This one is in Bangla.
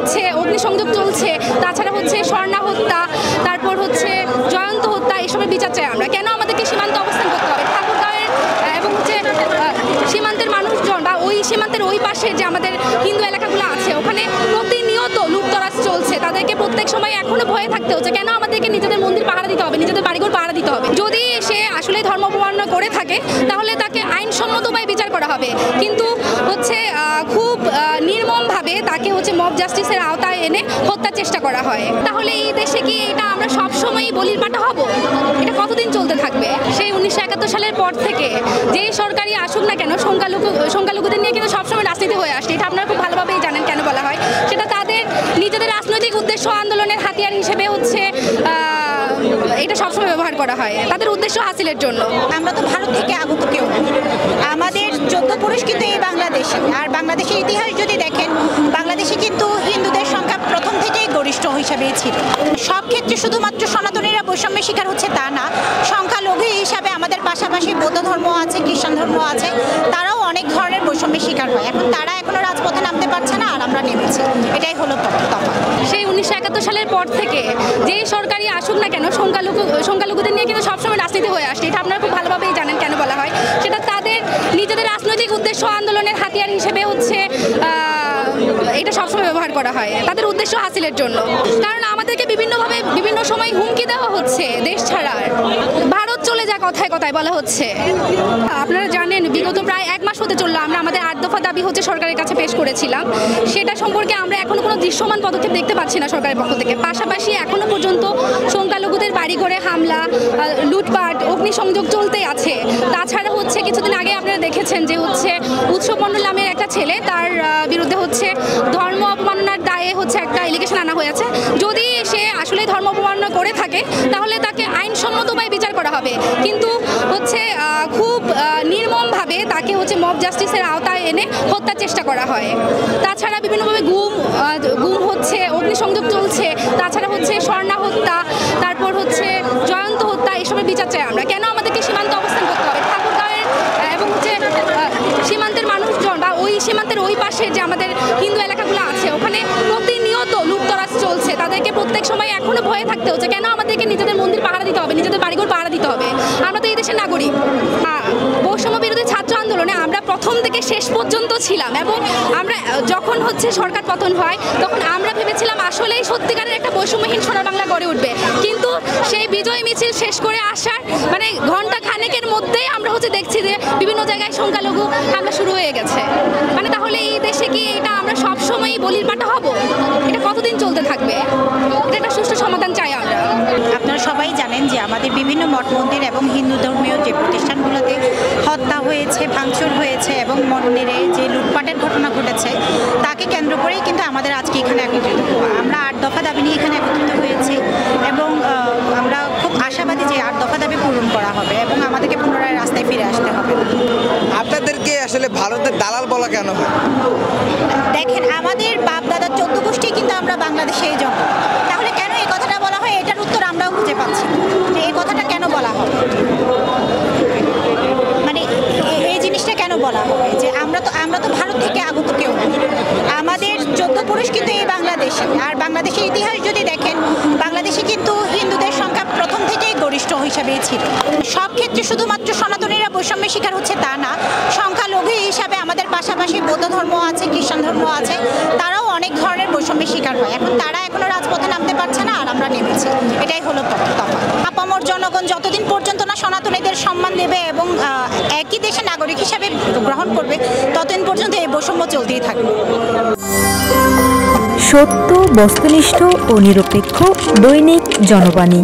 হচ্ছে অগ্নিসংযোগ চলছে, তাছাড়া হচ্ছে স্বর্ণা হত্যা, তারপর হচ্ছে জয়ন্ত হত্যা, এসবের বিচার চাই আমরা। কেন আমাদেরকে সীমান্তে অবস্থান করতে হবে? ঠাকুরগাঁওয়ের এবং হচ্ছে সীমান্তের মানুষজন বা ওই সীমান্তের ওই পাশে যে আমাদের হিন্দু এলাকাগুলো আছে, ওখানে প্রতিনিয়ত লুটতরাজ চলছে। তাদেরকে প্রত্যেক সময় এখনো ভয়ে থাকতে হচ্ছে। কেন আমাদেরকে নিজেদের মন্দির পাহারা দিতে হবে, নিজেদের বাড়িঘর পাহারা দিতে হবে? যদি সে আসলে ধর্ম অবমাননা করে থাকে তাহলে তাকে আইনসম্মত উপায়ে বিচার করা হবে, কিন্তু হচ্ছে খুব নির্মমভাবে তাকে হচ্ছে মব জাস্টিসের আওতায় এনে হত্যার চেষ্টা করা হয়। তাহলে এই দেশে কি এটা আমরা সবসময়ই বলির পাঠা হব? এটা কতদিন চলতে থাকবে? সেই 1971 সালের পর থেকে যেই সরকারই আসুক না কেন, সংখ্যালঘুদের নিয়ে কিন্তু সবসময় রাজনীতি হয়ে আসছে। এটা আপনারা খুব ভালোভাবেই জানেন কেন বলা হয়। সেটা তাদের নিজেদের রাজনৈতিক উদ্দেশ্য আন্দোলনের হাতিয়ার হিসেবে হচ্ছে এটা সবসময় ব্যবহার করা হয় তাদের উদ্দেশ্য হাসিলের জন্য। আমরা তো ভারত থেকে আগত কেউ, আমাদের 14 পুরুষ কিন্তু এই বাংলাদেশে। আর বাংলাদেশের ইতিহাস যদি দেখেন, বাংলাদেশে কিন্তু হিন্দুদের সংখ্যা প্রথম থেকেই গরিষ্ঠ হিসাবেই ছিল। সব ক্ষেত্রে শুধুমাত্র সনাতনীরা বৈষম্যের শিকার হচ্ছে তা না, সংখ্যালঘু হিসাবে আমাদের পাশাপাশি বৌদ্ধ ধর্ম আছে, খ্রিস্টান ধর্ম আছে, তারাও অনেক ধরনের বৈষম্যের শিকার হয়। তারা এখনো রাজপথে নামতে পারছে না, আর আমরা নেমেছি। এটাই হলো তফাৎ। সেই 1971 সালের পর থেকে যেই সরকারই আসুক না কেন, সংখ্যালঘুদের নিয়ে কিন্তু সবসময় রাজনীতি হয়ে আসছে। এটা আপনারা খুব ভালোভাবেই জানেন কেন বলা হয়। সেটা তাদের নিজেদের রাজনৈতিক উদ্দেশ্য আন্দোলনের হাতিয়ার হিসেবে হচ্ছে এটা সবসময় ব্যবহার করা হয় তাদের উদ্দেশ্য হাসিলের জন্য। কারণ আমাদেরকে বিভিন্নভাবে বিভিন্ন সময় হুমকি দেওয়া হচ্ছে দেশ ছাড়ার, ভারত চলে যা কথায় কথায় বলা হচ্ছে। আপনারা জানেন বিগত প্রায় 1 মাস হতে চললো আমরা আমাদের 8 দফা দাবি হচ্ছে সরকারের কাছে পেশ করেছিলাম। সেটা সম্পর্কে আমরা এখনো কোনো দৃশ্যমান পদক্ষেপ দেখতে পাচ্ছি না সরকারের পক্ষ থেকে। পাশাপাশি এখনো পর্যন্ত সংখ্যালঘুদের বাড়িঘরে হামলা, লুটপাট, অগ্নিসংযোগ চলতেই আছে। তাছাড়া হচ্ছে কিছুদিন আগে আপনারা দেখেছেন যে হচ্ছে উৎসব মণ্ডল নামের একটা ছেলে, তার বিরুদ্ধে হচ্ছে ধর্ম অপমাননার দায়ে হচ্ছে একটা এলিগেশন আনা হয়েছে। যদি সে আসলে ধর্ম অপমাননা করে থাকে তাহলে তাকে আইনসম্মত উপায়ে বিচার করা হবে, কিন্তু হচ্ছে খুব নির্মমভাবে তাকে হচ্ছে মব জাস্টিসের আওতায় এনে হত্যার চেষ্টা করা হয়। তাছাড়া বিভিন্নভাবে গুম হচ্ছে, অগ্নিসংযোগ চলছে, তাছাড়া হচ্ছে স্বর্ণা হত্যা, তারপর হচ্ছে জয়ন্ত হত্যা, এসবের বিচার চাই আমরা। কেন আমাদেরকে সীমান্তে অবস্থান করতে হবে? ঠাকুরগাঁওয়ের এবং হচ্ছে সীমান্তের মানুষজন বা ওই সীমান্তের ওই পাশে যে আমাদের হিন্দু এলাকাগুলো আছে, ওখানে প্রতিনিয়ত লুটতরাজ চলছে। তাদেরকে প্রত্যেক সময় এখনো ভয়ে থাকতে হচ্ছে। কেন আমাদেরকে নিজেদের মন্দির পাহারা দিতে হবে, নিজেদের বাড়িঘর পাহারা দিতে হবে? আমরা তো এই দেশের নাগরিক। বৈষম্য বিরোধী ছাত্র আন্দোলনে আমরা প্রথম থেকে শেষ পর্যন্ত ছিলাম, এবং আমরা যখন হচ্ছে সরকার পতন হয় তখন আমরা ভেবেছিলাম আসলেই সত্যিকারের একটা বৈষম্যহীন সোনার বাংলা গড়ে উঠবে, কিন্তু সেই বিজয় মিছিল শেষ করে আসার ঘন্টা খানেকের মধ্যেই আমরা হচ্ছে দেখছি যে বিভিন্ন জায়গায় সংখ্যালঘু হামলা শুরু হয়ে গেছে। তাহলে এই দেশে কি এটা আমরা সবসময়ই বলির পাঠা হব? এটা কতদিন চলতে থাকবে? এটা একটা সুষ্ঠু সমাধান চাই আমরা। আপনারা সবাই জানেন যে আমাদের বিভিন্ন মঠ মন্দির এবং হিন্দু ধর্মীয় যে প্রতিষ্ঠানগুলোতে হত্যা হয়েছে, ভাঙচুর হয়েছে এবং মন্দিরে যে লুটপাটের ঘটনা ঘটেছে, তাকে কেন্দ্র করেই কিন্তু আমাদের আজকে এখানে একত্রিত হওয়া। আমরা 8 দফা দাবি নিয়ে এখানে একত্রিত হয়েছি এবং আমরা খুব আশাবাদী যে 8 দফা দাবি পূরণ করা হবে এবং আমাদেরকে পুনরায় রাস্তায় ফিরে আসতে হবে। আপনাদেরকে আসলে ভারতের দালাল বলা কেন হয়? দেখেন, আমাদের বাপ দাদার 14 গোষ্ঠী কিন্তু আমরা বাংলাদেশে এই জন্ম। তাহলে কেন এই কথাটা বলা হয়, এটার উত্তর আমরাও খুঁজে পাচ্ছি যে এই কথাটা কেন বলা হবে। এই জিনিসটা কেন বলা হবে যে আমরা তো ভারত থেকে আগত কেউ, আমাদের 14 পুরুষ কিন্তু এই বাংলাদেশে। আর বাংলাদেশের ইতিহাস যদি দেখেন, বাংলাদেশে কিন্তু হিন্দুদের সংখ্যা প্রথম থেকেই গরিষ্ঠ হিসাবেই ছিল। সব ক্ষেত্রে শুধুমাত্র সনাতনীরা বৈষম্যের শিকার হচ্ছে তা না, সংখ্যালঘু হিসাবে আমাদের পাশাপাশি বৌদ্ধ ধর্ম আছে, খ্রিস্টান ধর্ম আছে, তারাও অনেক ধরনের বৈষম্যের শিকার হয়। তারা এখনো রাজপথে নামতে পারছে না, আর আমরা নেমেছি। এটাই হলো তফাৎ। আপামর জনগণ যতদিন পর্যন্ত না সনাতনীদের সম্মান দেবে এবং একই দেশের নাগরিক হিসাবে গ্রহণ করবে, ততদিন পর্যন্ত এই বৈষম্য চলতেই থাকবে। সত্য, বস্তুনিষ্ঠ ও নিরপেক্ষ দৈনিক জনবাণী।